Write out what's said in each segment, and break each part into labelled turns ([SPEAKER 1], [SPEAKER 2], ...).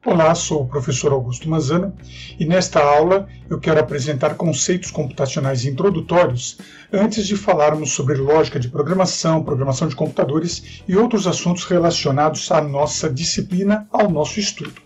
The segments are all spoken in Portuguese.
[SPEAKER 1] Olá, sou o professor Augusto Mazzano e nesta aula eu quero apresentar conceitos computacionais introdutórios antes de falarmos sobre lógica de programação, programação de computadores e outros assuntos relacionados à nossa disciplina, ao nosso estudo.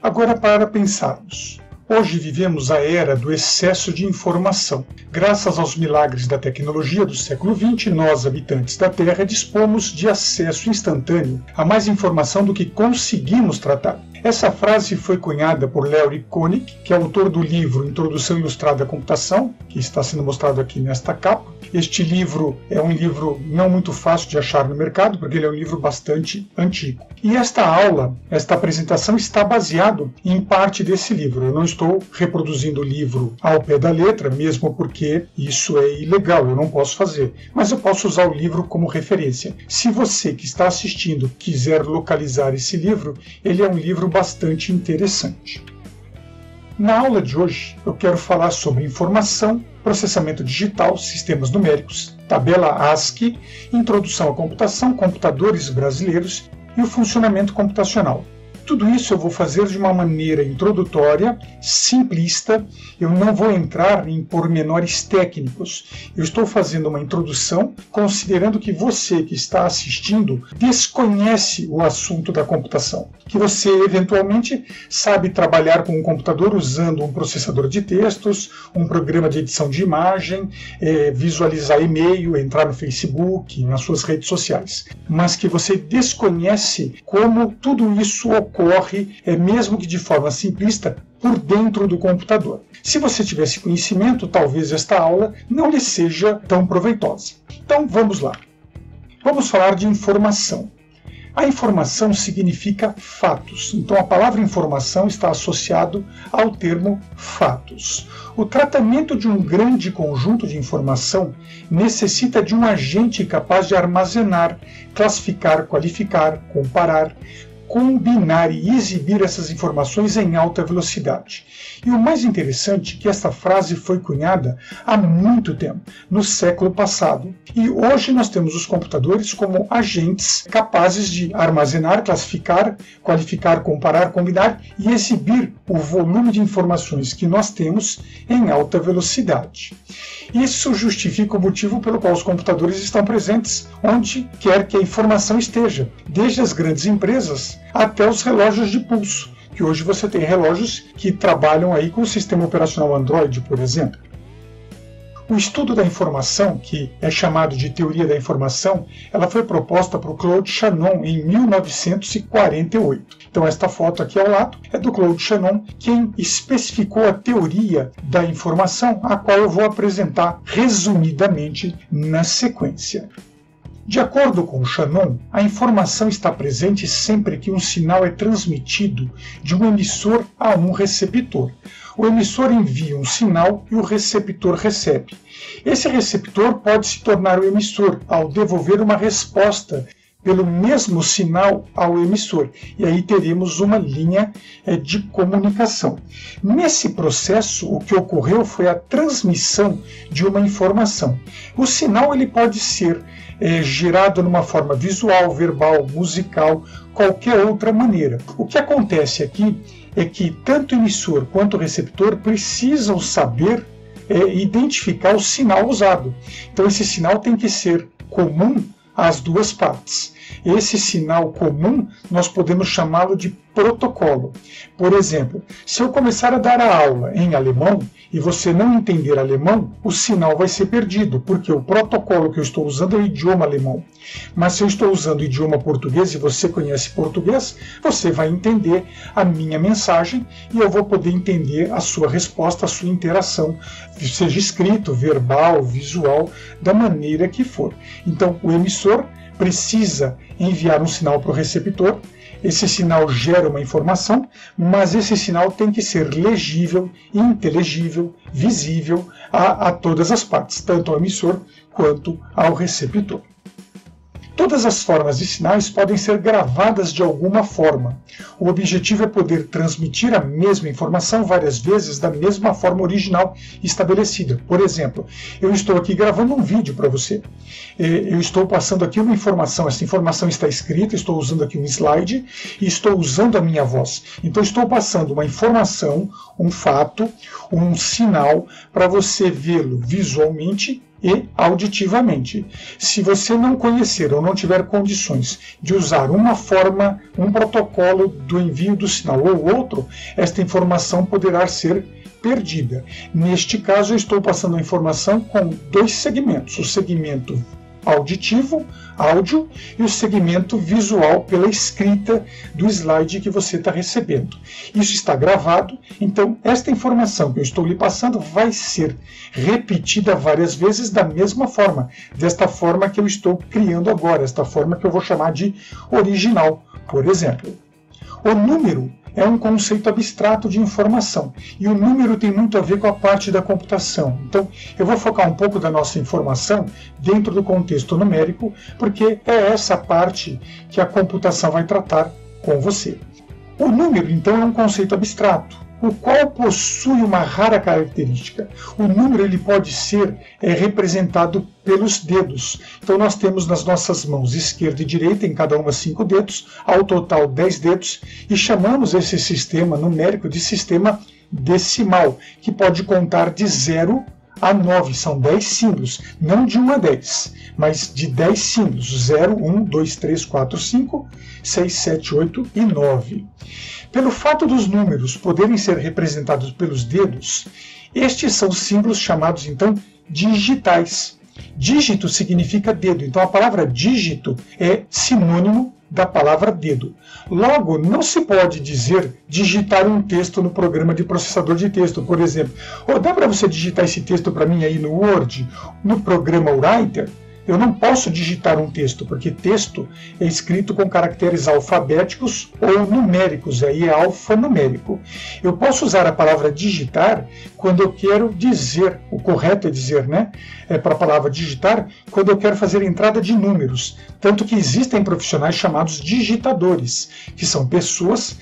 [SPEAKER 1] Agora, para pensarmos. Hoje vivemos a era do excesso de informação. Graças aos milagres da tecnologia do século XX, nós, habitantes da Terra, dispomos de acesso instantâneo a mais informação do que conseguimos tratar. Essa frase foi cunhada por Larry Koenig, que é autor do livro Introdução Ilustrada à Computação, que está sendo mostrado aqui nesta capa. Este livro é um livro não muito fácil de achar no mercado, porque ele é um livro bastante antigo. E esta aula, esta apresentação, está baseado em parte desse livro. Eu não estou reproduzindo o livro ao pé da letra, mesmo porque isso é ilegal, eu não posso fazer. Mas eu posso usar o livro como referência. Se você que está assistindo quiser localizar esse livro, ele é um livro bastante interessante. Na aula de hoje, eu quero falar sobre informação, processamento digital, sistemas numéricos, tabela ASCII, introdução à computação, computadores brasileiros e o funcionamento computacional. Tudo isso eu vou fazer de uma maneira introdutória, simplista. Eu não vou entrar em pormenores técnicos. Eu estou fazendo uma introdução considerando que você que está assistindo desconhece o assunto da computação. Que você eventualmente sabe trabalhar com um computador usando um processador de textos, um programa de edição de imagem, visualizar e-mail, entrar no Facebook, nas suas redes sociais. Mas que você desconhece como tudo isso ocorre, mesmo que de forma simplista, por dentro do computador. Se você tivesse conhecimento, talvez esta aula não lhe seja tão proveitosa. Então vamos lá. Vamos falar de informação. A informação significa fatos. Então a palavra informação está associado ao termo fatos. O tratamento de um grande conjunto de informação necessita de um agente capaz de armazenar, classificar, qualificar, comparar, combinar e exibir essas informações em alta velocidade. E o mais interessante é que esta frase foi cunhada há muito tempo, no século passado. E hoje nós temos os computadores como agentes capazes de armazenar, classificar, qualificar, comparar, combinar e exibir o volume de informações que nós temos em alta velocidade. Isso justifica o motivo pelo qual os computadores estão presentes onde quer que a informação esteja, desde as grandes empresas até os relógios de pulso, que hoje você tem relógios que trabalham aí com o sistema operacional Android, por exemplo. O estudo da informação, que é chamado de teoria da informação, ela foi proposta por Claude Shannon em 1948. Então esta foto aqui ao lado é do Claude Shannon, quem especificou a teoria da informação, a qual eu vou apresentar resumidamente na sequência. De acordo com Shannon, a informação está presente sempre que um sinal é transmitido de um emissor a um receptor. O emissor envia um sinal e o receptor recebe. Esse receptor pode se tornar o emissor ao devolver uma resposta pelo mesmo sinal ao emissor. E aí teremos uma linha de comunicação. Nesse processo, o que ocorreu foi a transmissão de uma informação. O sinal ele pode ser gerado numa forma visual, verbal, musical, qualquer outra maneira. O que acontece aqui é que tanto o emissor quanto o receptor precisam saber identificar o sinal usado. Então esse sinal tem que ser comum às duas partes. Esse sinal comum nós podemos chamá-lo de protocolo. Por exemplo, se eu começar a dar a aula em alemão e você não entender alemão, o sinal vai ser perdido, porque o protocolo que eu estou usando é o idioma alemão. Mas se eu estou usando o idioma português e você conhece português, você vai entender a minha mensagem e eu vou poder entender a sua resposta, a sua interação, seja escrito, verbal, visual, da maneira que for. Então, o emissor precisa enviar um sinal para o receptor, esse sinal gera uma informação, mas esse sinal tem que ser legível, inteligível, visível a todas as partes, tanto ao emissor quanto ao receptor. Todas as formas de sinais podem ser gravadas de alguma forma. O objetivo é poder transmitir a mesma informação várias vezes da mesma forma original estabelecida. Por exemplo, eu estou aqui gravando um vídeo para você. Eu estou passando aqui uma informação, essa informação está escrita, estou usando aqui um slide e estou usando a minha voz. Então estou passando uma informação, um fato, um sinal para você vê-lo visualmente e auditivamente. Se você não conhecer ou não tiver condições de usar uma forma, um protocolo do envio do sinal ou outro, esta informação poderá ser perdida. Neste caso, eu estou passando a informação com dois segmentos, o segmento auditivo, áudio, e o segmento visual pela escrita do slide que você está recebendo. Isso está gravado, então esta informação que eu estou lhe passando vai ser repetida várias vezes da mesma forma, desta forma que eu estou criando agora, esta forma que eu vou chamar de original, por exemplo. O número é um conceito abstrato de informação, e o número tem muito a ver com a parte da computação. Então, eu vou focar um pouco da nossa informação dentro do contexto numérico, porque é essa parte que a computação vai tratar com você. O número, então, é um conceito abstrato, o qual possui uma rara característica. O número ele pode ser representado pelos dedos. Então nós temos nas nossas mãos esquerda e direita, em cada uma 5 dedos, ao total 10 dedos, e chamamos esse sistema numérico de sistema decimal, que pode contar de 0 a 9, são 10 símbolos, não de 1 a 10, mas de 10 símbolos, 0, 1, 2, 3, 4, 5, 6, 7, 8 e 9. Pelo fato dos números poderem ser representados pelos dedos, estes são símbolos chamados, então, digitais. Dígito significa dedo, então a palavra dígito é sinônimo da palavra dedo. Logo, não se pode dizer digitar um texto no programa de processador de texto, por exemplo. Dá para você digitar esse texto para mim aí no Word, no programa Writer? Eu não posso digitar um texto, porque texto é escrito com caracteres alfabéticos ou numéricos, aí é alfanumérico. Eu posso usar a palavra digitar quando eu quero dizer, o correto é dizer, né? Para a palavra digitar, quando eu quero fazer entrada de números. Tanto que existem profissionais chamados digitadores, que são pessoas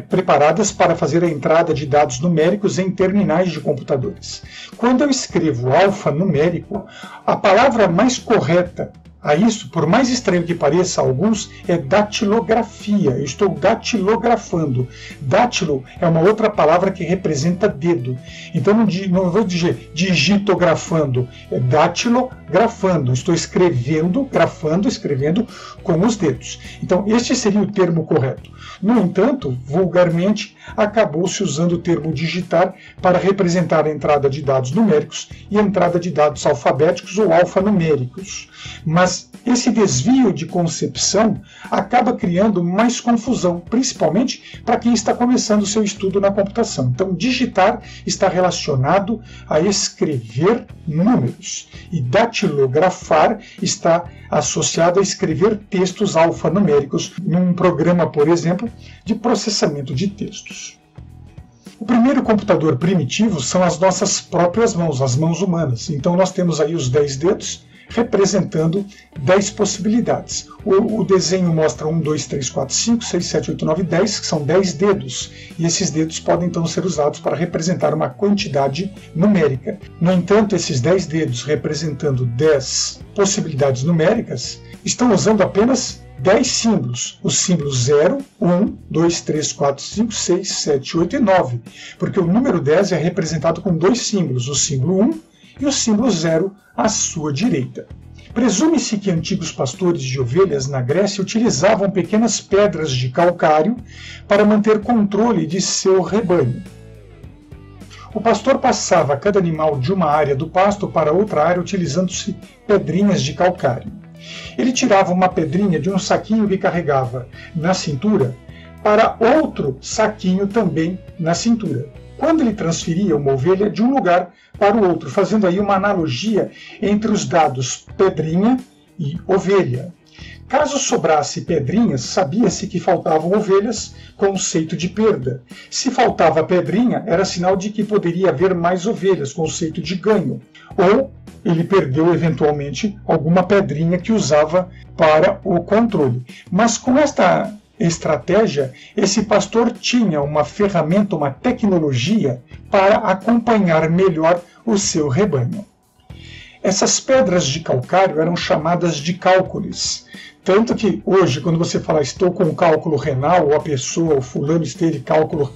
[SPEAKER 1] preparadas para fazer a entrada de dados numéricos em terminais de computadores. Quando eu escrevo alfanumérico, a palavra mais correta a isso, por mais estranho que pareça a alguns, é datilografia. Eu estou datilografando. Dátilo é uma outra palavra que representa dedo. Então não vou dizer digitografando, é datilografando. Estou escrevendo, grafando, escrevendo com os dedos. Então este seria o termo correto. No entanto, vulgarmente, acabou-se usando o termo digitar para representar a entrada de dados numéricos e a entrada de dados alfabéticos ou alfanuméricos. Mas esse desvio de concepção acaba criando mais confusão, principalmente para quem está começando o seu estudo na computação. Então, digitar está relacionado a escrever números e datilografar está associado a escrever textos alfanuméricos num programa, por exemplo, de processamento de textos. O primeiro computador primitivo são as nossas próprias mãos, as mãos humanas. Então nós temos aí os 10 dedos representando 10 possibilidades. O desenho mostra 1, 2, 3, 4, 5, 6, 7, 8, 9, 10, que são 10 dedos. E esses dedos podem então ser usados para representar uma quantidade numérica. No entanto, esses 10 dedos representando 10 possibilidades numéricas estão usando apenas 10 símbolos, os símbolos 0, 1, 2, 3, 4, 5, 6, 7, 8 e 9, porque o número 10 é representado com 2 símbolos, o símbolo 1 e o símbolo 0 à sua direita. Presume-se que antigos pastores de ovelhas na Grécia utilizavam pequenas pedras de calcário para manter controle de seu rebanho. O pastor passava cada animal de uma área do pasto para outra área utilizando-se pedrinhas de calcário. Ele tirava uma pedrinha de um saquinho que carregava na cintura para outro saquinho também na cintura, quando ele transferia uma ovelha de um lugar para o outro, fazendo aí uma analogia entre os dados pedrinha e ovelha. Caso sobrasse pedrinhas, sabia-se que faltavam ovelhas, conceito de perda. Se faltava pedrinha, era sinal de que poderia haver mais ovelhas, conceito de ganho. Ou ele perdeu eventualmente alguma pedrinha que usava para o controle. Mas com esta estratégia, esse pastor tinha uma ferramenta, uma tecnologia para acompanhar melhor o seu rebanho. Essas pedras de calcário eram chamadas de cálculos. Tanto que hoje, quando você fala estou com cálculo renal, ou a pessoa, o fulano esteve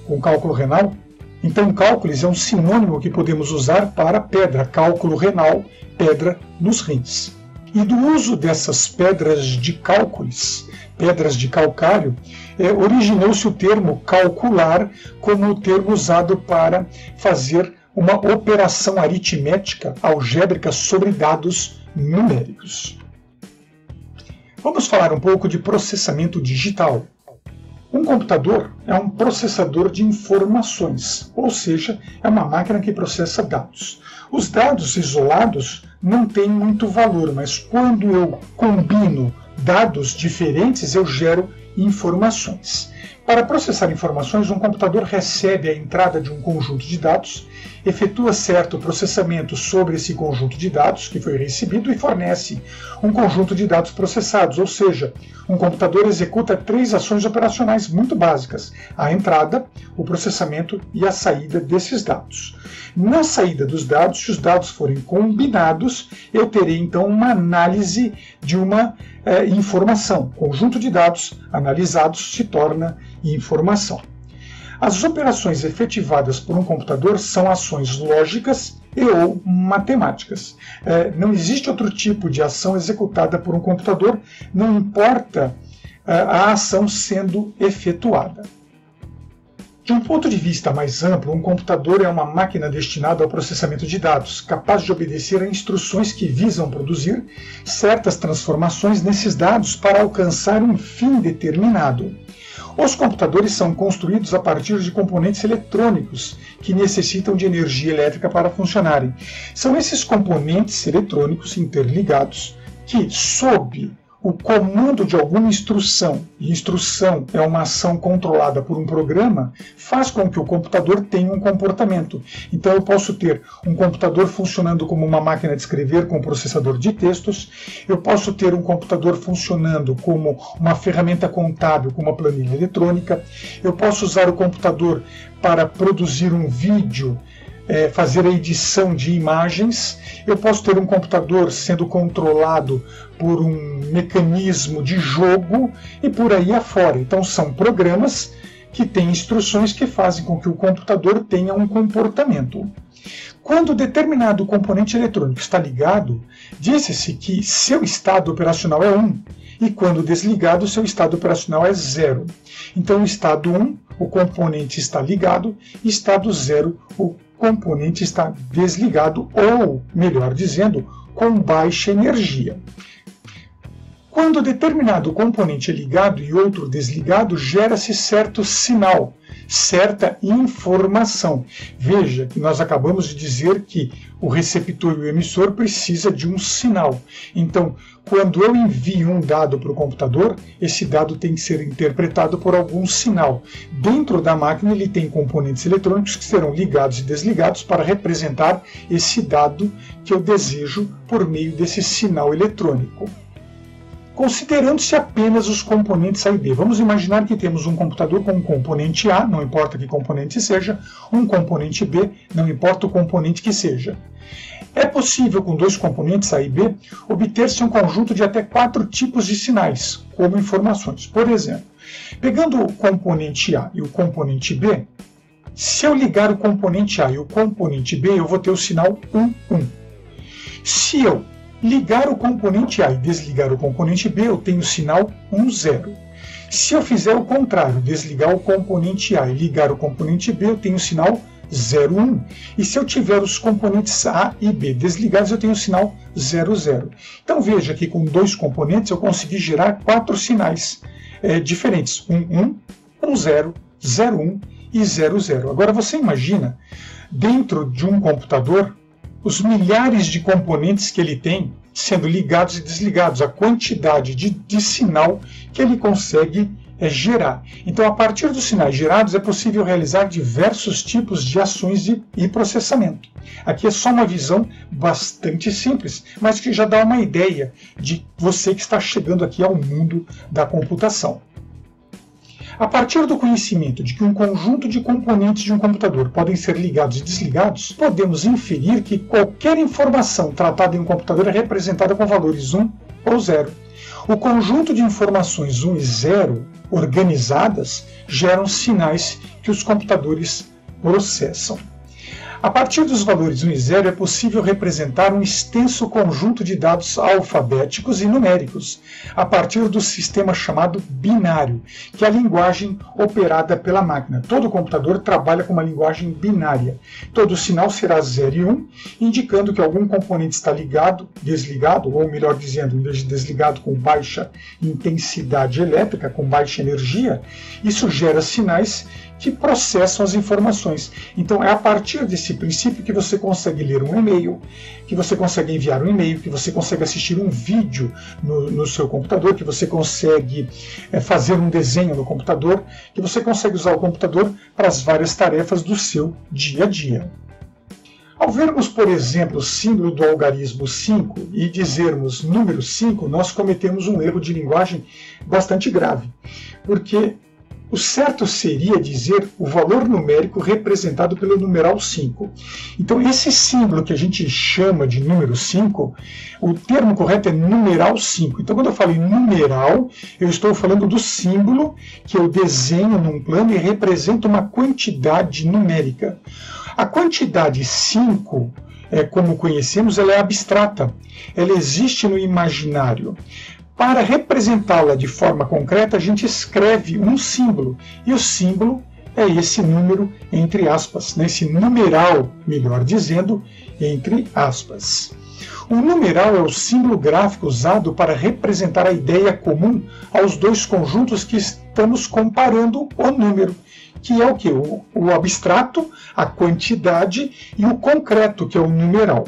[SPEAKER 1] com cálculo renal, então cálculos é um sinônimo que podemos usar para pedra, cálculo renal, pedra nos rins. E do uso dessas pedras de cálculos, pedras de calcário, originou-se o termo calcular como o termo usado para fazer uma operação aritmética algébrica sobre dados numéricos. Vamos falar um pouco de processamento digital. Um computador é um processador de informações, ou seja, é uma máquina que processa dados. Os dados isolados não têm muito valor, mas quando eu combino dados diferentes, eu gero informações. Para processar informações, um computador recebe a entrada de um conjunto de dados, efetua certo processamento sobre esse conjunto de dados que foi recebido e fornece um conjunto de dados processados, ou seja, um computador executa 3 ações operacionais muito básicas: a entrada, o processamento e a saída desses dados. Na saída dos dados, se os dados forem combinados, eu terei então uma análise de uma informação. Conjunto de dados analisados se torna informação. As operações efetivadas por um computador são ações lógicas e ou matemáticas. Não existe outro tipo de ação executada por um computador, não importa a ação sendo efetuada. De um ponto de vista mais amplo, um computador é uma máquina destinada ao processamento de dados, capaz de obedecer a instruções que visam produzir certas transformações nesses dados para alcançar um fim determinado. Os computadores são construídos a partir de componentes eletrônicos que necessitam de energia elétrica para funcionarem. São esses componentes eletrônicos interligados que, sob o comando de alguma instrução, e instrução é uma ação controlada por um programa, faz com que o computador tenha um comportamento. Então eu posso ter um computador funcionando como uma máquina de escrever com processador de textos, eu posso ter um computador funcionando como uma ferramenta contábil, como uma planilha eletrônica, eu posso usar o computador para produzir um vídeo, fazer a edição de imagens, eu posso ter um computador sendo controlado por um mecanismo de jogo e por aí afora. Então são programas que têm instruções que fazem com que o computador tenha um comportamento. Quando determinado componente eletrônico está ligado, disse-se que seu estado operacional é 1, e quando desligado, seu estado operacional é 0. Então, estado 1, o componente está ligado, e estado 0, o componente está desligado, ou, melhor dizendo, com baixa energia. Quando determinado componente é ligado e outro desligado, gera-se certo sinal, certa informação. Veja que nós acabamos de dizer que o receptor e o emissor precisa de um sinal. Então, quando eu envio um dado para o computador, esse dado tem que ser interpretado por algum sinal. Dentro da máquina ele tem componentes eletrônicos que serão ligados e desligados para representar esse dado que eu desejo por meio desse sinal eletrônico. Considerando-se apenas os componentes A e B. Vamos imaginar que temos um computador com um componente A, não importa que componente seja, um componente B, não importa o componente que seja. É possível, com 2 componentes A e B, obter-se um conjunto de até 4 tipos de sinais, como informações. Por exemplo, pegando o componente A e o componente B, se eu ligar o componente A e o componente B, eu vou ter o sinal 1, 1. Se eu ligar o componente A e desligar o componente B, eu tenho o sinal 1, 0. Se eu fizer o contrário, desligar o componente A e ligar o componente B, eu tenho o sinal 0, 1. E se eu tiver os componentes A e B desligados, eu tenho o sinal 0, 0. Então veja que com 2 componentes eu consegui gerar 4 sinais diferentes. 1, 1, 1, 0, 0, 1 e 0, 0. Agora você imagina, dentro de um computador, os milhares de componentes que ele tem sendo ligados e desligados, a quantidade de sinal que ele consegue gerar. Então, a partir dos sinais gerados, é possível realizar diversos tipos de ações e processamento. Aqui é só uma visão bastante simples, mas que já dá uma ideia de você que está chegando aqui ao mundo da computação. A partir do conhecimento de que um conjunto de componentes de um computador podem ser ligados e desligados, podemos inferir que qualquer informação tratada em um computador é representada com valores 1 ou 0. O conjunto de informações 1 e 0 organizadas geram sinais que os computadores processam. A partir dos valores 1 e 0 é possível representar um extenso conjunto de dados alfabéticos e numéricos, a partir do sistema chamado binário, que é a linguagem operada pela máquina. Todo computador trabalha com uma linguagem binária. Todo sinal será 0 e 1, indicando que algum componente está ligado, desligado, ou melhor dizendo, em vez de desligado com baixa intensidade elétrica, com baixa energia. Isso gera sinais que processam as informações. Então é a partir desse princípio que você consegue ler um e-mail, que você consegue enviar um e-mail, que você consegue assistir um vídeo no seu computador, que você consegue fazer um desenho no computador, que você consegue usar o computador para as várias tarefas do seu dia a dia. Ao vermos, por exemplo, o símbolo do algarismo 5 e dizermos número 5, nós cometemos um erro de linguagem bastante grave, porque o certo seria dizer o valor numérico representado pelo numeral 5. Então, esse símbolo que a gente chama de número 5, o termo correto é numeral 5. Então, quando eu falo em numeral, eu estou falando do símbolo que eu desenho num plano e representa uma quantidade numérica. A quantidade 5, como conhecemos, ela é abstrata. Ela existe no imaginário. Para representá-la de forma concreta, a gente escreve um símbolo, e o símbolo é esse número entre aspas, esse numeral, melhor dizendo, entre aspas. O numeral é o símbolo gráfico usado para representar a ideia comum aos dois conjuntos que estamos comparando o número, que é o quê? O abstrato, a quantidade, e o concreto, que é o numeral.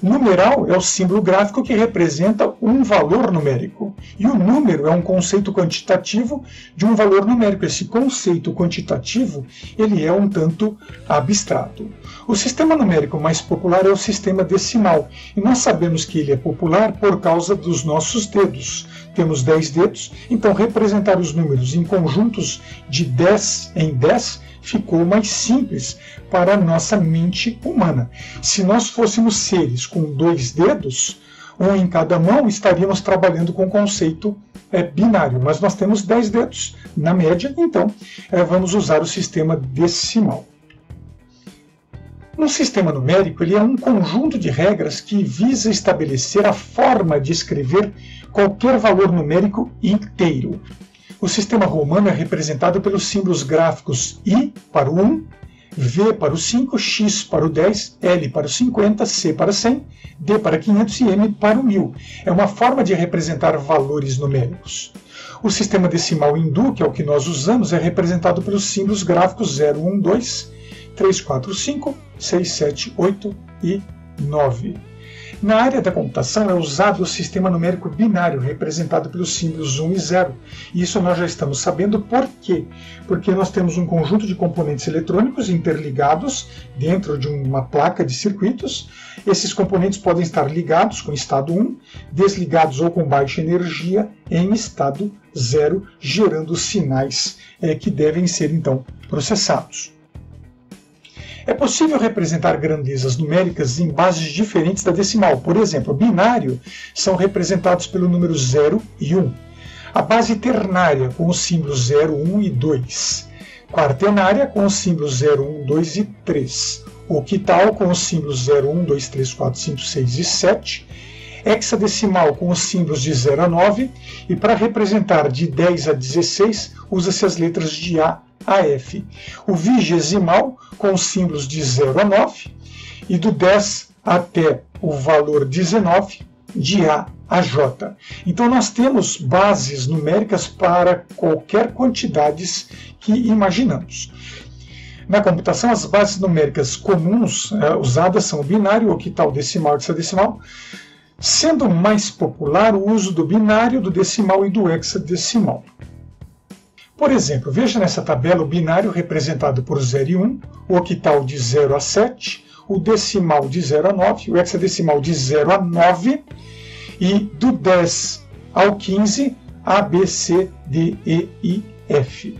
[SPEAKER 1] Numeral é o símbolo gráfico que representa um valor numérico. E o número é um conceito quantitativo de um valor numérico. Esse conceito quantitativo ele é um tanto abstrato. O sistema numérico mais popular é o sistema decimal. E nós sabemos que ele é popular por causa dos nossos dedos. Temos 10 dedos, então representar os números em conjuntos de 10 em 10 ficou mais simples para a nossa mente humana. Se nós fôssemos seres com 2 dedos, um em cada mão, estaríamos trabalhando com o conceito binário, mas nós temos 10 dedos na média, então vamos usar o sistema decimal. Um sistema numérico ele é um conjunto de regras que visa estabelecer a forma de escrever qualquer valor numérico inteiro. O sistema romano é representado pelos símbolos gráficos I para o 1, V para o 5, X para o 10, L para o 50, C para 100, D para 500 e M para o 1000. É uma forma de representar valores numéricos. O sistema decimal hindu, que é o que nós usamos, é representado pelos símbolos gráficos 0, 1, 2, 3, 4, 5, 6, 7, 8 e 9. Na área da computação é usado o sistema numérico binário, representado pelos símbolos 1 e 0. E isso nós já estamos sabendo por quê? Porque nós temos um conjunto de componentes eletrônicos interligados dentro de uma placa de circuitos. Esses componentes podem estar ligados com estado 1, desligados ou com baixa energia em estado 0, gerando sinais que devem ser então processados. É possível representar grandezas numéricas em bases diferentes da decimal. Por exemplo, binário são representados pelo número 0 e 1. A base ternária com os símbolos 0, 1 e 2. Quaternária com os símbolos 0, 1, 2 e 3. Octal com os símbolos 0, 1, 2, 3, 4, 5, 6 e 7. Hexadecimal com os símbolos de 0 a 9. E para representar de 10 a 16, usa-se as letras de A a F. O vigesimal com os símbolos de 0 a 9 e do 10 até o valor 19 de A a J. Então nós temos bases numéricas para qualquer quantidades que imaginamos. Na computação, as bases numéricas comuns usadas são o binário, o octal, decimal e hexadecimal, sendo mais popular o uso do binário, do decimal e do hexadecimal. Por exemplo, veja nessa tabela o binário representado por 0 e 1, o octal de 0 a 7, o decimal de 0 a 9, o hexadecimal de 0 a 9 e do 10 ao 15, A, B, C, D, E, I, F.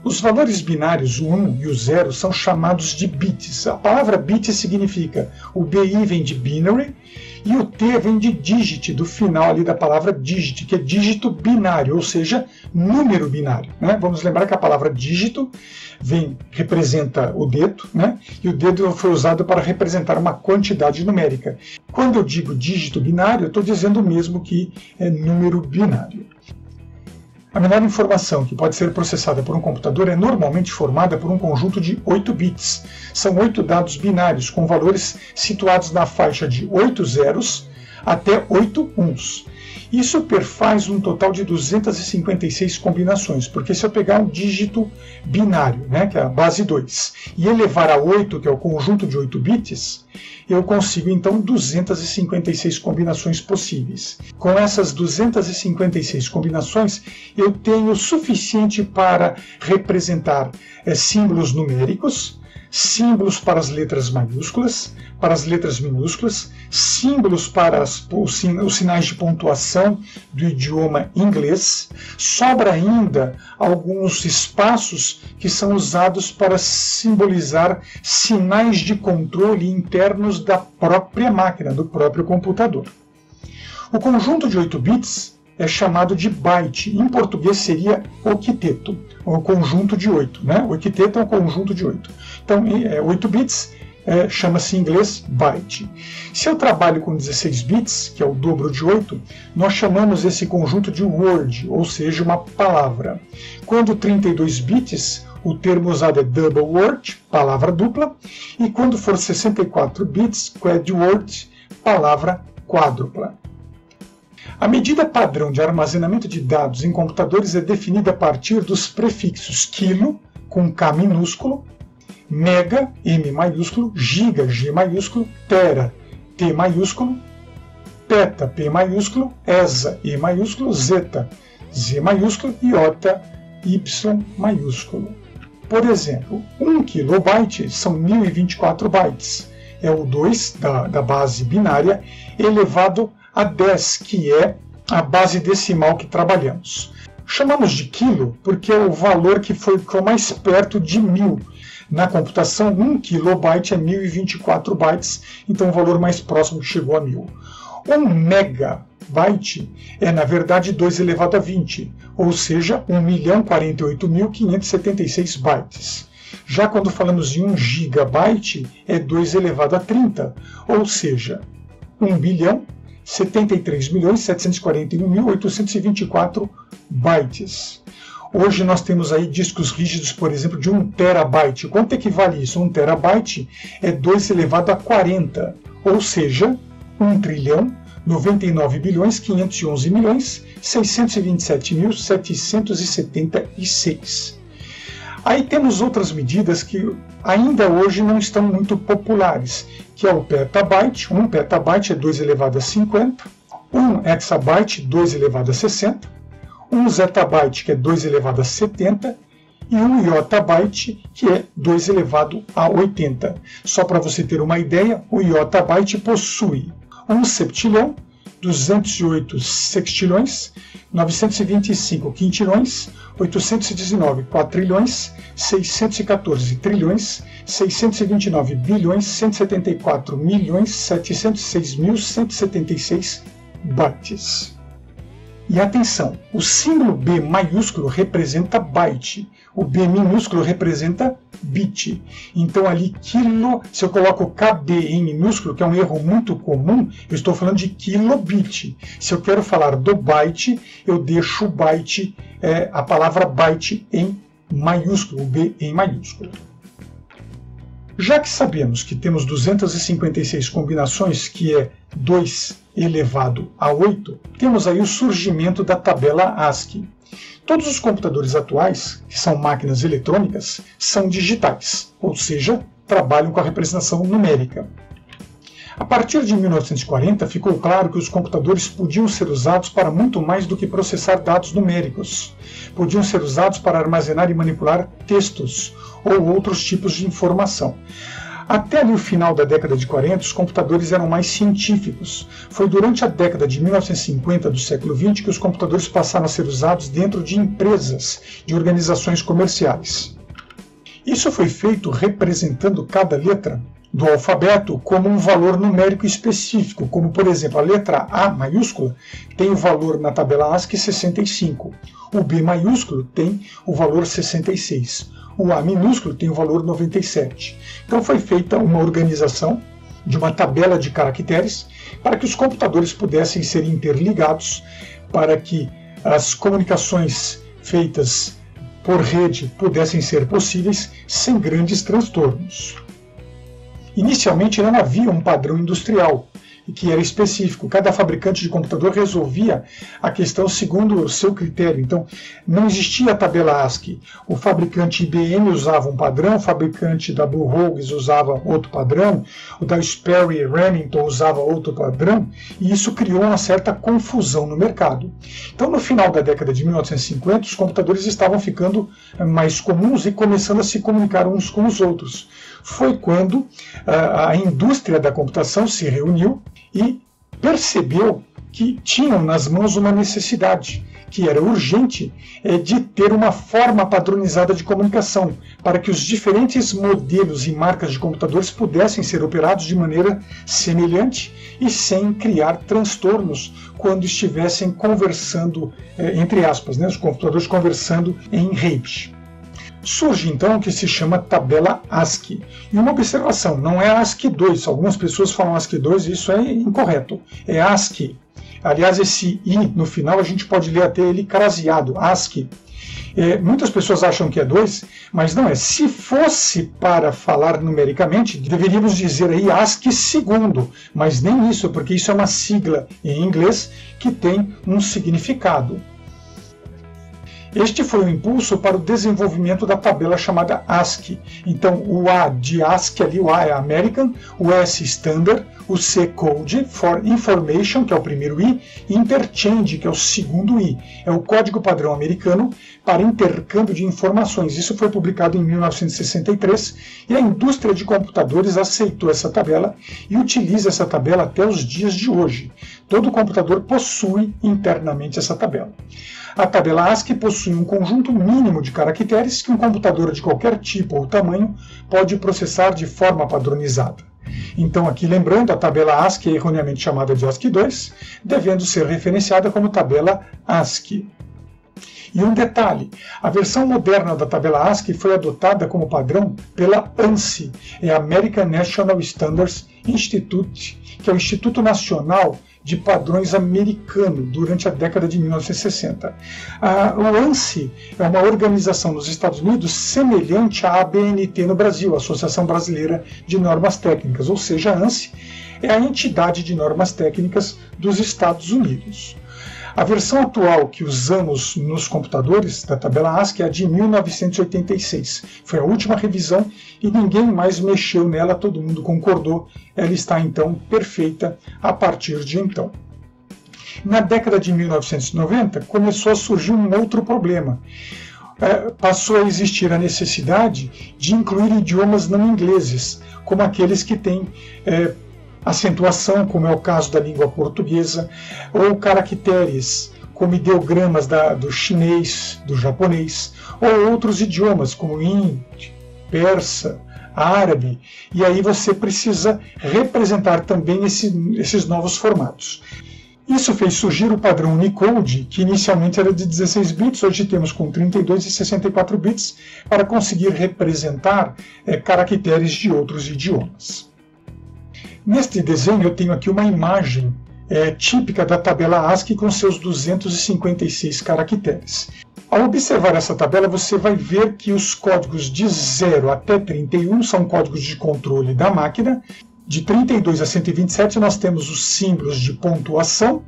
[SPEAKER 1] Os valores binários, o 1 e o 0, são chamados de bits. A palavra bit significa, o BI vem de binary e o T vem de digit, do final ali da palavra digit, que é dígito binário, ou seja, número binário, né? Vamos lembrar que a palavra dígito representa o dedo, né? E o dedo foi usado para representar uma quantidade numérica. Quando eu digo dígito binário, eu estou dizendo o mesmo que é número binário. A menor informação que pode ser processada por um computador é normalmente formada por um conjunto de 8 bits. São 8 dados binários com valores situados na faixa de 8 zeros até 8 uns. Isso perfaz um total de 256 combinações, porque se eu pegar um dígito binário, né, que é a base 2, e elevar a 8, que é o conjunto de 8 bits, eu consigo então 256 combinações possíveis. Com essas 256 combinações, eu tenho o suficiente para representar símbolos numéricos, símbolos para as letras maiúsculas, para as letras minúsculas, símbolos para os sinais de pontuação do idioma inglês. Sobra ainda alguns espaços que são usados para simbolizar sinais de controle internos da própria máquina, do próprio computador. O conjunto de 8 bits é chamado de byte. Em português seria octeto, o conjunto de 8. Né? O octeto é um conjunto de 8. Então, 8 bits chama-se em inglês byte. Se eu trabalho com 16 bits, que é o dobro de 8, nós chamamos esse conjunto de word, ou seja, uma palavra. Quando 32 bits, o termo usado é double word, palavra dupla, e quando for 64 bits, quad word, palavra quádrupla. A medida padrão de armazenamento de dados em computadores é definida a partir dos prefixos quilo, com K minúsculo, mega, M maiúsculo, giga, G maiúsculo, tera, T maiúsculo, peta, P maiúsculo, ESA, E maiúsculo, zeta, Z maiúsculo e iota, Y maiúsculo. Por exemplo, 1 kilobyte são 1024 bytes. É o 2 da base binária elevado a 10, que é a base decimal que trabalhamos. Chamamos de quilo porque é o valor que ficou mais perto de 1000. Na computação, 1 kilobyte é 1024 bytes, então o valor mais próximo chegou a 1000. 1 megabyte é, na verdade, 2 elevado a 20, ou seja, 1.048.576 bytes. Já quando falamos de 1 gigabyte, é 2 elevado a 30, ou seja, 1.073.741.824 bytes. Hoje nós temos aí discos rígidos, por exemplo, de 1 terabyte. Quanto equivale isso? 1 terabyte é 2 elevado a 40, ou seja, 1.599.511.627.776. Aí temos outras medidas que ainda hoje não estão muito populares, que é o petabyte. 1 petabyte é 2 elevado a 50, 1 hexabyte, 2 elevado a 60, 1 zettabyte, que é 2 elevado a 70, e 1 iotabyte, que é 2 elevado a 80. Só para você ter uma ideia, o iotabyte possui 1 septilhão, 208 sextilhões, 925 quintilhões, 819 quatrilhões, 614 trilhões, 629 bilhões, 174 milhões, 706.176 bytes. E atenção, o símbolo B maiúsculo representa byte, o B minúsculo representa bit. Então ali quilo, se eu coloco KB em minúsculo, que é um erro muito comum, eu estou falando de kilobit. Se eu quero falar do byte, eu deixo o byte, a palavra byte em maiúsculo, o B em maiúsculo. Já que sabemos que temos 256 combinações, que é 2 elevado a 8, temos aí o surgimento da tabela ASCII. Todos os computadores atuais, que são máquinas eletrônicas, são digitais, ou seja, trabalham com a representação numérica. A partir de 1940, ficou claro que os computadores podiam ser usados para muito mais do que processar dados numéricos. Podiam ser usados para armazenar e manipular textos ou outros tipos de informação. Até ali o final da década de 40, os computadores eram mais científicos. Foi durante a década de 1950 do século XX que os computadores passaram a ser usados dentro de empresas, de organizações comerciais. Isso foi feito representando cada letra do alfabeto como um valor numérico específico, como por exemplo a letra A maiúscula tem o valor na tabela ASCII 65, o B maiúsculo tem o valor 66, o A minúsculo tem o valor 97. Então foi feita uma organização de uma tabela de caracteres para que os computadores pudessem ser interligados, para que as comunicações feitas por rede pudessem ser possíveis sem grandes transtornos. Inicialmente não havia um padrão industrial, que era específico. Cada fabricante de computador resolvia a questão segundo o seu critério. Então, não existia a tabela ASCII. O fabricante IBM usava um padrão, o fabricante da Burroughs usava outro padrão, o da Sperry Remington usava outro padrão, e isso criou uma certa confusão no mercado. Então, no final da década de 1950, os computadores estavam ficando mais comuns e começando a se comunicar uns com os outros. Foi quando a indústria da computação se reuniu e percebeu que tinham nas mãos uma necessidade, que era urgente, de ter uma forma padronizada de comunicação, para que os diferentes modelos e marcas de computadores pudessem ser operados de maneira semelhante e sem criar transtornos quando estivessem conversando, entre aspas, os computadores conversando em rede. Surge então o que se chama tabela ASCII. E uma observação, não é ASCII 2, algumas pessoas falam ASCII 2 e isso é incorreto, é ASCII. Aliás, esse I no final a gente pode ler até ele craseado, ASCII. Muitas pessoas acham que é 2, mas não é. Se fosse para falar numericamente, deveríamos dizer aí ASCII segundo, mas nem isso, porque isso é uma sigla em inglês que tem um significado. Este foi o impulso para o desenvolvimento da tabela chamada ASCII. Então, o A de ASCII ali, o A é American, o S Standard, o C Code for Information, que é o primeiro I, e Interchange, que é o segundo I. É o código padrão americano para intercâmbio de informações. Isso foi publicado em 1963 e a indústria de computadores aceitou essa tabela e utiliza essa tabela até os dias de hoje. Todo computador possui internamente essa tabela. A tabela ASCII possui um conjunto mínimo de caracteres que um computador de qualquer tipo ou tamanho pode processar de forma padronizada. Então, aqui lembrando, a tabela ASCII é erroneamente chamada de ASCII 2, devendo ser referenciada como tabela ASCII. E um detalhe, a versão moderna da tabela ASCII foi adotada como padrão pela ANSI, é a American National Standards Institute, que é o Instituto Nacional de Padrões americano durante a década de 1960. O ANSI é uma organização nos Estados Unidos semelhante à ABNT no Brasil, Associação Brasileira de Normas Técnicas, ou seja, a ANSI é a entidade de normas técnicas dos Estados Unidos. A versão atual que usamos nos computadores da tabela ASCII é a de 1986. Foi a última revisão e ninguém mais mexeu nela, todo mundo concordou. Ela está então perfeita a partir de então. Na década de 1990 começou a surgir um outro problema. Passou a existir a necessidade de incluir idiomas não ingleses, como aqueles que têm acentuação, como é o caso da língua portuguesa, ou caracteres como ideogramas do chinês, do japonês, ou outros idiomas como hindi, persa, árabe, e aí você precisa representar também esses novos formatos. Isso fez surgir o padrão Unicode, que inicialmente era de 16 bits, hoje temos com 32 e 64 bits, para conseguir representar caracteres de outros idiomas. Neste desenho eu tenho aqui uma imagem típica da tabela ASCII com seus 256 caracteres. Ao observar essa tabela, você vai ver que os códigos de 0 até 31 são códigos de controle da máquina. De 32 a 127 nós temos os símbolos de pontuação,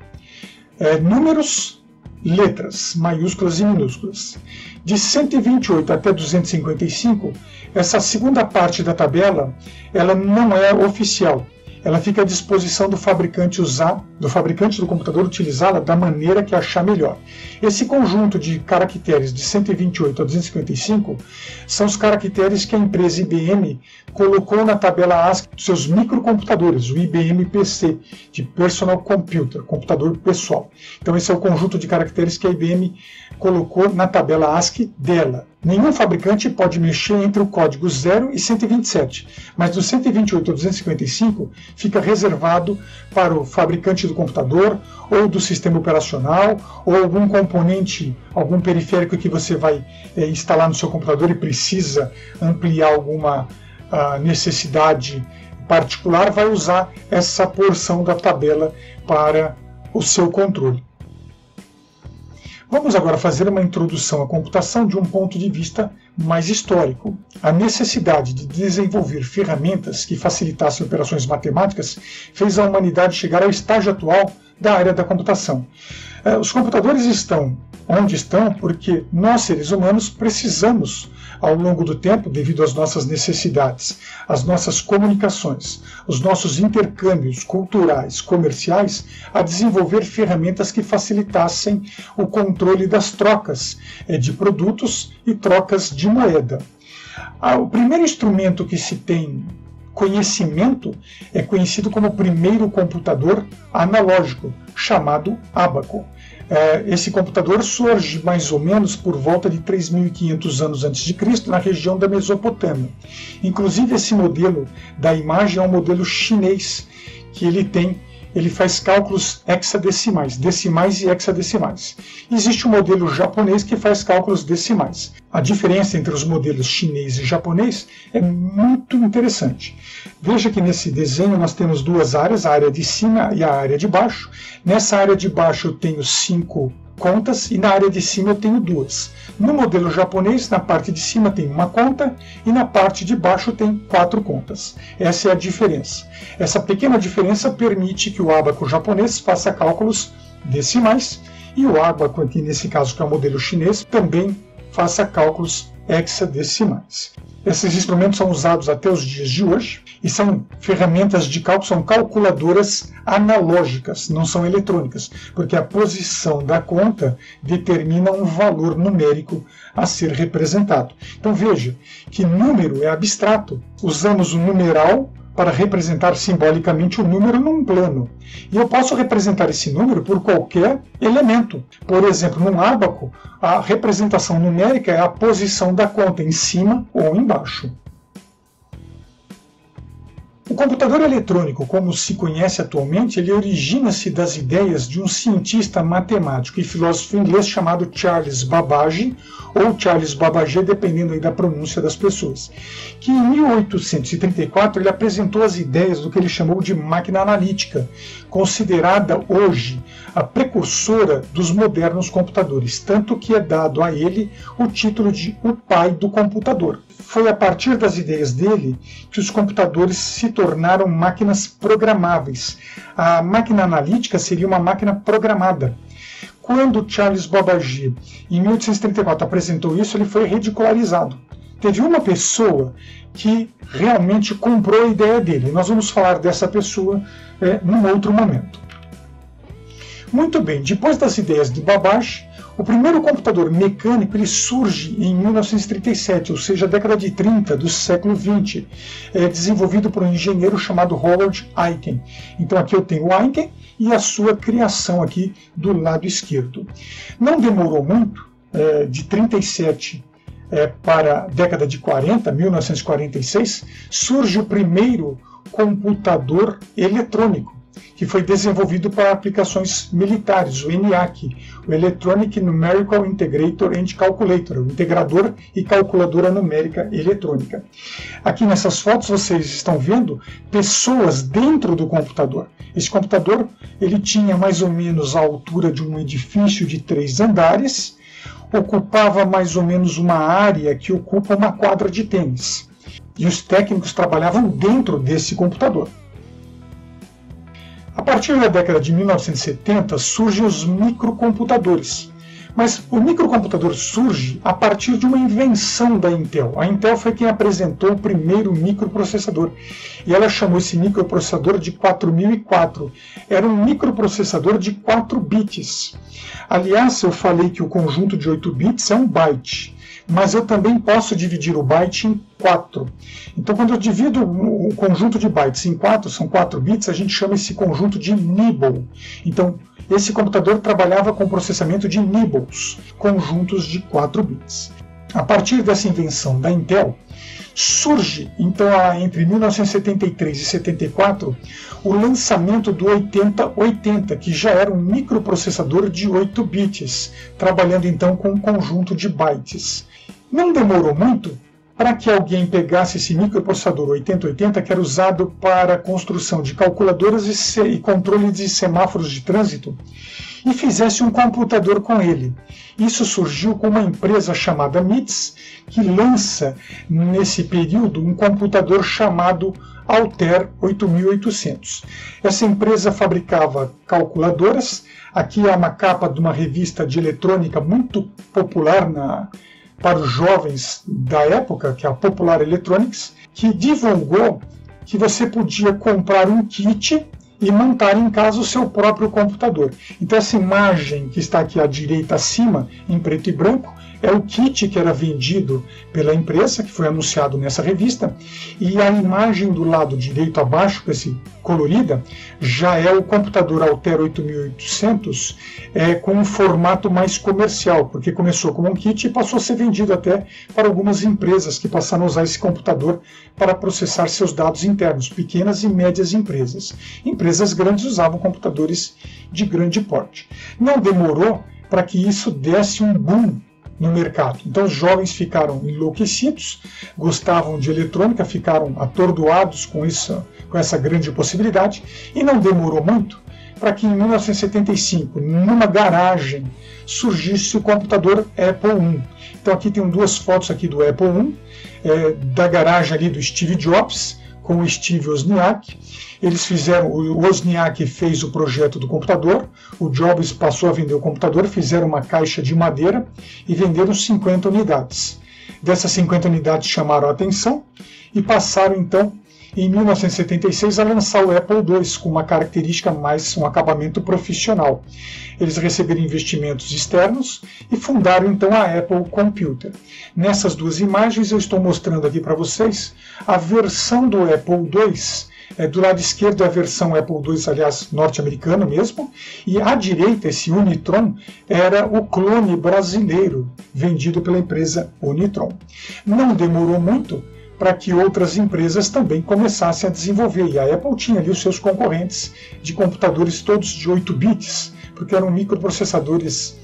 [SPEAKER 1] números, letras, maiúsculas e minúsculas. De 128 até 255, essa segunda parte da tabela ela não é oficial. Ela fica à disposição do fabricante do computador utilizá-la da maneira que achar melhor. Esse conjunto de caracteres de 128 a 255 são os caracteres que a empresa IBM colocou na tabela ASCII dos seus microcomputadores, o IBM PC, de Personal Computer, computador pessoal. Então esse é o conjunto de caracteres que a IBM colocou na tabela ASCII dela. Nenhum fabricante pode mexer entre o código 0 e 127, mas do 128 ao 255 fica reservado para o fabricante do computador, ou do sistema operacional, ou algum componente, algum periférico que você vai instalar no seu computador e precisa ampliar alguma necessidade particular, vai usar essa porção da tabela para o seu controle. Vamos agora fazer uma introdução à computação de um ponto de vista mais histórico. A necessidade de desenvolver ferramentas que facilitassem operações matemáticas fez a humanidade chegar ao estágio atual da área da computação. Os computadores estão onde estão porque nós, seres humanos, precisamos, ao longo do tempo, devido às nossas necessidades, às nossas comunicações, os nossos intercâmbios culturais, comerciais, a desenvolver ferramentas que facilitassem o controle das trocas de produtos e trocas de moeda. O primeiro instrumento que se tem conhecimento é conhecido como o primeiro computador analógico, chamado ábaco. Esse computador surge mais ou menos por volta de 3.500 anos antes de Cristo, na região da Mesopotâmia. Inclusive, esse modelo da imagem é um modelo chinês, que ele faz cálculos hexadecimais, decimais e hexadecimais. Existe um modelo japonês que faz cálculos decimais. A diferença entre os modelos chinês e japonês é muito interessante. Veja que nesse desenho nós temos duas áreas, a área de cima e a área de baixo. Nessa área de baixo eu tenho 5 contas e na área de cima eu tenho 2. No modelo japonês, na parte de cima tem uma conta e na parte de baixo tem 4 contas. Essa é a diferença. Essa pequena diferença permite que o ábaco japonês faça cálculos decimais e o ábaco, aqui nesse caso que é o modelo chinês, também faça cálculos hexadecimais. Esses instrumentos são usados até os dias de hoje e são ferramentas de cálculo, são calculadoras analógicas, não são eletrônicas, porque a posição da conta determina um valor numérico a ser representado. Então veja que número é abstrato. Usamos o numeral para representar simbolicamente o número num plano. E eu posso representar esse número por qualquer elemento. Por exemplo, num ábaco, a representação numérica é a posição da conta em cima ou embaixo. O computador eletrônico, como se conhece atualmente, ele origina-se das ideias de um cientista matemático e filósofo inglês chamado Charles Babbage, ou Charles Babbage, dependendo aí da pronúncia das pessoas, que em 1834 ele apresentou as ideias do que ele chamou de máquina analítica, considerada hoje a precursora dos modernos computadores, tanto que é dado a ele o título de o pai do computador. Foi a partir das ideias dele que os computadores se tornaram máquinas programáveis. A máquina analítica seria uma máquina programada. Quando Charles Babbage, em 1834, apresentou isso, ele foi ridicularizado. Teve uma pessoa que realmente comprou a ideia dele. Nós vamos falar dessa pessoa num outro momento. Muito bem, depois das ideias de Babbage, o primeiro computador mecânico ele surge em 1937, ou seja, a década de 30 do século 20, desenvolvido por um engenheiro chamado Howard Aiken. Então aqui eu tenho o Aiken e a sua criação aqui do lado esquerdo. Não demorou muito, de 37 para a década de 40, 1946, surge o primeiro computador eletrônico. que foi desenvolvido para aplicações militares, o ENIAC, o Electronic Numerical Integrator and Calculator, o integrador e calculadora numérica eletrônica. Aqui nessas fotos vocês estão vendo pessoas dentro do computador. Esse computador ele tinha mais ou menos a altura de um edifício de 3 andares, ocupava mais ou menos uma área que ocupa uma quadra de tênis. E os técnicos trabalhavam dentro desse computador. A partir da década de 1970 surgem os microcomputadores. Mas o microcomputador surge a partir de uma invenção da Intel. A Intel foi quem apresentou o primeiro microprocessador. E ela chamou esse microprocessador de 4004. Era um microprocessador de 4 bits. Aliás, eu falei que o conjunto de 8 bits é um byte. Mas eu também posso dividir o byte em 4. Então, quando eu divido o conjunto de bytes em 4, são 4 bits, a gente chama esse conjunto de nibble. Então, esse computador trabalhava com processamento de nibbles, conjuntos de 4 bits. A partir dessa invenção da Intel, surge, então, entre 1973 e 74, o lançamento do 8080, que já era um microprocessador de 8 bits, trabalhando então com um conjunto de bytes. Não demorou muito para que alguém pegasse esse microprocessador 8080, que era usado para a construção de calculadoras e controle de semáforos de trânsito, e fizesse um computador com ele. Isso surgiu com uma empresa chamada MITS, que lança nesse período um computador chamado Altair 8800. Essa empresa fabricava calculadoras. Aqui é uma capa de uma revista de eletrônica muito popular para os jovens da época, que é a Popular Electronics, que divulgou que você podia comprar um kit e montar em casa o seu próprio computador. Então essa imagem que está aqui à direita acima, em preto e branco, é o kit que era vendido pela empresa, que foi anunciado nessa revista, e a imagem do lado direito abaixo, esse colorida, já é o computador Altair 8800 com um formato mais comercial, porque começou como um kit e passou a ser vendido até para algumas empresas que passaram a usar esse computador para processar seus dados internos, pequenas e médias empresas. Empresas grandes usavam computadores de grande porte. Não demorou para que isso desse um boom no mercado. Então os jovens ficaram enlouquecidos, gostavam de eletrônica, ficaram atordoados com essa grande possibilidade, e não demorou muito para que em 1975, numa garagem, surgisse o computador Apple I. Então aqui tem 2 fotos aqui do Apple I, da garagem ali do Steve Jobs, com o Steve Wozniak. Eles fizeram, o Wozniak fez o projeto do computador, o Jobs passou a vender o computador, fizeram uma caixa de madeira e venderam 50 unidades. Dessas 50 unidades chamaram a atenção e passaram então, em 1976, a lançar o Apple II com uma característica mais, um acabamento profissional. Eles receberam investimentos externos e fundaram então a Apple Computer. Nessas 2 imagens eu estou mostrando aqui para vocês a versão do Apple II. Do lado esquerdo é a versão Apple II, aliás, norte-americana mesmo, e à direita, esse Unitron, era o clone brasileiro, vendido pela empresa Unitron. Não demorou muito para que outras empresas também começassem a desenvolver, e a Apple tinha ali os seus concorrentes de computadores todos de 8 bits, porque eram microprocessadores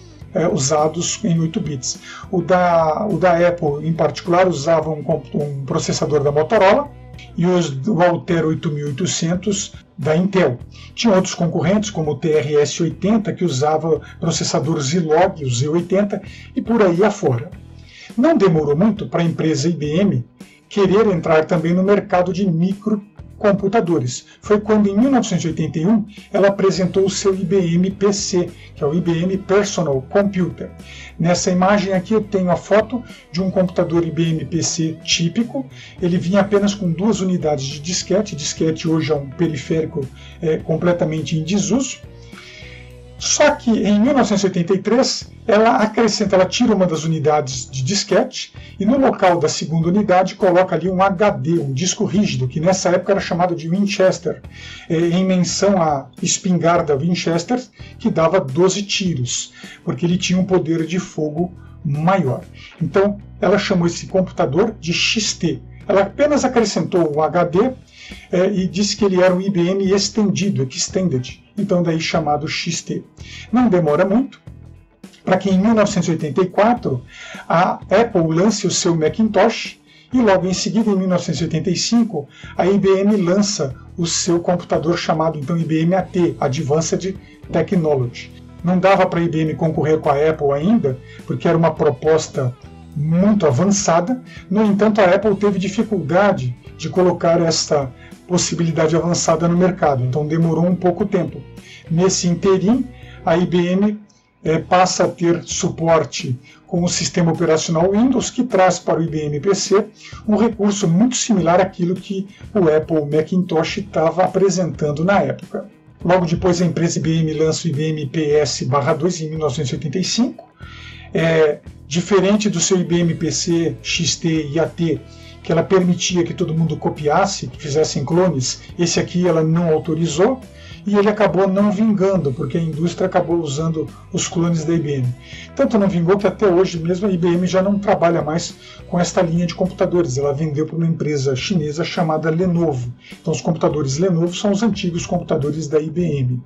[SPEAKER 1] usados em 8 bits. O da Apple, em particular, usava um processador da Motorola, e o Altair 8800 da Intel. Tinha outros concorrentes, como o TRS-80, que usava processador Zilog, o Z80, e por aí afora. Não demorou muito para a empresa IBM querer entrar também no mercado de microcomputadores. Foi quando, em 1981, ela apresentou o seu IBM PC, que é o IBM Personal Computer. Nessa imagem aqui eu tenho a foto de um computador IBM PC típico. Ele vinha apenas com 2 unidades de disquete. Disquete hoje é um periférico completamente em desuso. Só que em 1983 ela tira uma das unidades de disquete e no local da segunda unidade coloca ali um HD, um disco rígido, que nessa época era chamado de Winchester, em menção à espingarda Winchester, que dava 12 tiros, porque ele tinha um poder de fogo maior. Então ela chamou esse computador de XT, Ela apenas acrescentou um HD e disse que ele era um IBM estendido, Extended, então daí chamado XT. Não demora muito para que em 1984 a Apple lance o seu Macintosh e logo em seguida, em 1985, a IBM lança o seu computador chamado então IBM AT, Advanced Technology. Não dava para a IBM concorrer com a Apple ainda, porque era uma proposta muito avançada. No entanto, a Apple teve dificuldade de colocar esta possibilidade avançada no mercado, então demorou um pouco tempo. Nesse interim, a IBM passa a ter suporte com o sistema operacional Windows, que traz para o IBM PC um recurso muito similar àquilo que o Apple Macintosh estava apresentando na época. Logo depois, a empresa IBM lança o IBM PS/2 em 1985. Diferente do seu IBM PC XT e AT, que ela permitia que todo mundo copiasse, que fizessem clones, esse aqui ela não autorizou, e ele acabou não vingando, porque a indústria acabou usando os clones da IBM. Tanto não vingou que até hoje mesmo a IBM já não trabalha mais com esta linha de computadores. Ela vendeu para uma empresa chinesa chamada Lenovo. Então os computadores Lenovo são os antigos computadores da IBM.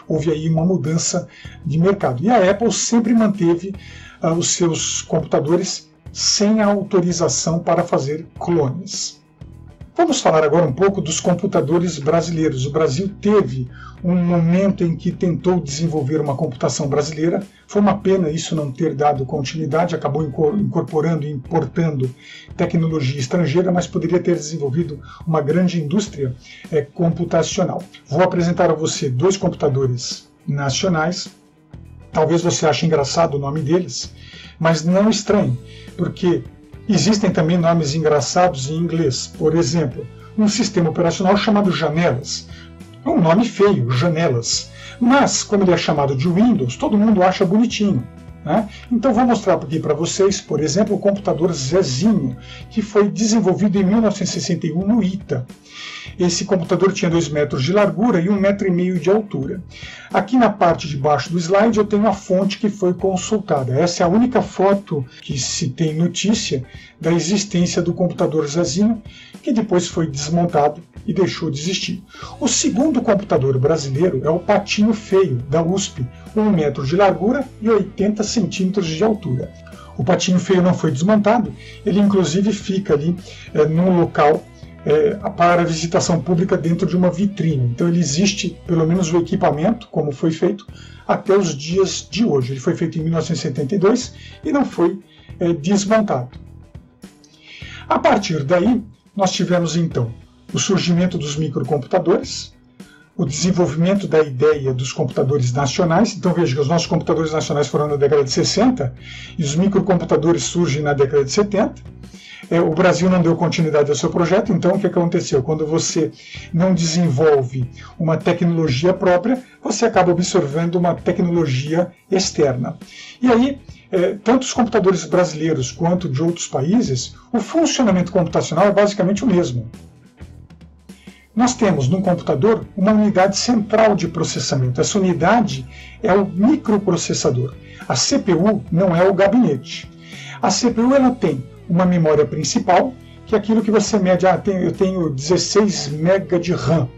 [SPEAKER 1] Houve aí uma mudança de mercado. E a Apple sempre manteve os seus computadores sem autorização para fazer clones. Vamos falar agora um pouco dos computadores brasileiros. O Brasil teve um momento em que tentou desenvolver uma computação brasileira. Foi uma pena isso não ter dado continuidade, acabou incorporando e importando tecnologia estrangeira, mas poderia ter desenvolvido uma grande indústria computacional. Vou apresentar a você dois computadores nacionais. Talvez você ache engraçado o nome deles, mas não estranhe, porque existem também nomes engraçados em inglês. Por exemplo, um sistema operacional chamado Janelas. É um nome feio, Janelas. Mas, como ele é chamado de Windows, todo mundo acha bonitinho, né? Então vou mostrar aqui para vocês, por exemplo, o computador Zezinho, que foi desenvolvido em 1961 no ITA. Esse computador tinha 2 metros de largura e 1,5 metro de altura. Aqui na parte de baixo do slide eu tenho a fonte que foi consultada. Essa é a única foto que se tem notícia da existência do computador Zezinho, que depois foi desmontado e deixou de existir. O segundo computador brasileiro é o Patinho Feio, da USP, 1 metro de largura e 80 centímetros de altura. O Patinho Feio não foi desmontado, ele inclusive fica ali num local para visitação pública dentro de uma vitrine. Então ele existe, pelo menos o equipamento, como foi feito, até os dias de hoje. Ele foi feito em 1972 e não foi desmontado. A partir daí, nós tivemos então o surgimento dos microcomputadores, o desenvolvimento da ideia dos computadores nacionais. Então veja que os nossos computadores nacionais foram na década de 60 e os microcomputadores surgem na década de 70. O Brasil não deu continuidade ao seu projeto, então o que aconteceu? Quando você não desenvolve uma tecnologia própria, você acaba absorvendo uma tecnologia externa. E aí, tanto os computadores brasileiros quanto de outros países, o funcionamento computacional é basicamente o mesmo. Nós temos no computador uma unidade central de processamento. Essa unidade é o microprocessador. A CPU não é o gabinete. A CPU ela tem uma memória principal, que é aquilo que você mede. Eu tenho 16 MB de RAM.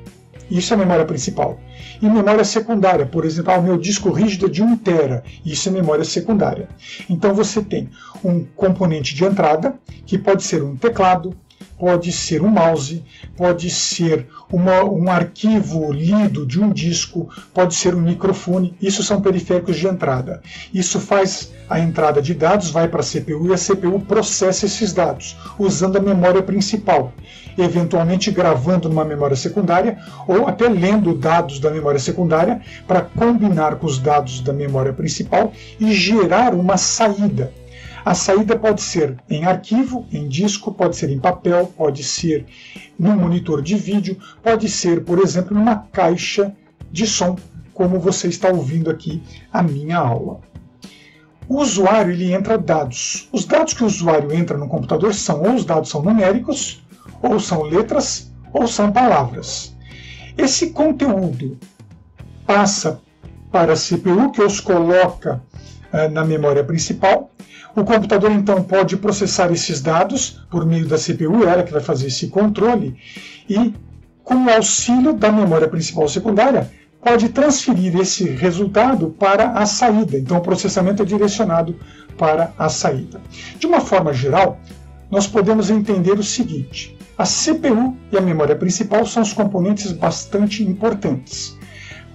[SPEAKER 1] Isso é a memória principal. E memória secundária, por exemplo, o meu disco rígido é de 1 TB. Isso é memória secundária. Então você tem um componente de entrada, que pode ser um teclado, pode ser um mouse, pode ser um arquivo lido de um disco, pode ser um microfone. Isso são periféricos de entrada. Isso faz a entrada de dados, vai para a CPU e a CPU processa esses dados, usando a memória principal, eventualmente gravando numa memória secundária ou até lendo dados da memória secundária para combinar com os dados da memória principal e gerar uma saída. A saída pode ser em arquivo, em disco, pode ser em papel, pode ser num monitor de vídeo, pode ser, por exemplo, numa caixa de som, como você está ouvindo aqui a minha aula. O usuário ele entra dados. Os dados que o usuário entra no computador ou os dados são numéricos, ou são letras, ou são palavras. Esse conteúdo passa para a CPU, que os coloca na memória principal. O computador então pode processar esses dados por meio da CPU, ela que vai fazer esse controle, e com o auxílio da memória principal ou secundária, pode transferir esse resultado para a saída. Então o processamento é direcionado para a saída. De uma forma geral, nós podemos entender o seguinte: a CPU e a memória principal são os componentes bastante importantes.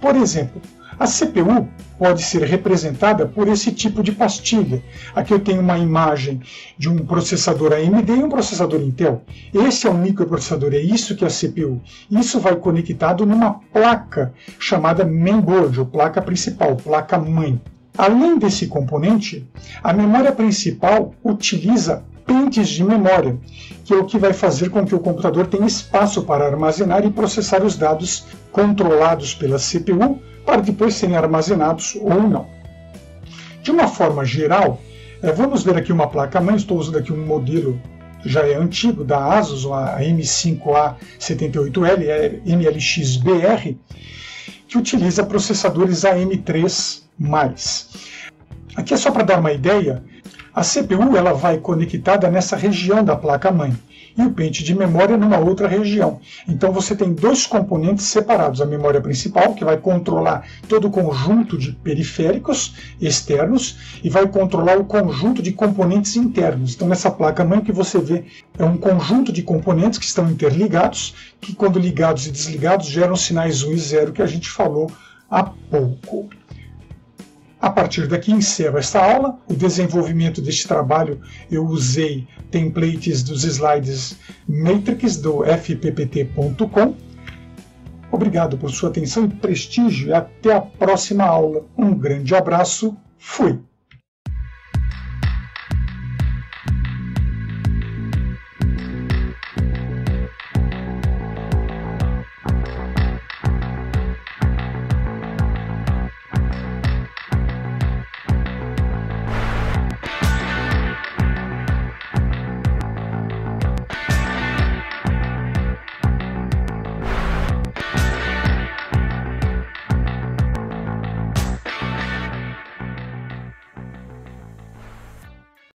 [SPEAKER 1] Por exemplo, a CPU pode ser representada por esse tipo de pastilha. Aqui eu tenho uma imagem de um processador AMD e um processador Intel. Esse é um microprocessador, é isso que é a CPU. Isso vai conectado numa placa chamada mainboard, ou placa principal, placa mãe. Além desse componente, a memória principal utiliza pentes de memória, que é o que vai fazer com que o computador tenha espaço para armazenar e processar os dados controlados pela CPU, para depois serem armazenados ou não. De uma forma geral, vamos ver aqui uma placa-mãe. Estou usando aqui um modelo que já é antigo, da ASUS, a M5A78L, MLX-BR, que utiliza processadores AM3+. Aqui é só para dar uma ideia, a CPU ela vai conectada nessa região da placa-mãe e o pente de memória numa outra região. Então você tem dois componentes separados, a memória principal, que vai controlar todo o conjunto de periféricos externos e vai controlar o conjunto de componentes internos. Então nessa placa-mãe que você vê é um conjunto de componentes que estão interligados, que quando ligados e desligados geram sinais 1 e 0 que a gente falou há pouco. A partir daqui encerro esta aula. O desenvolvimento deste trabalho eu usei templates dos slides Matrix do fppt.com. Obrigado por sua atenção e prestígio e até a próxima aula. Um grande abraço. Fui!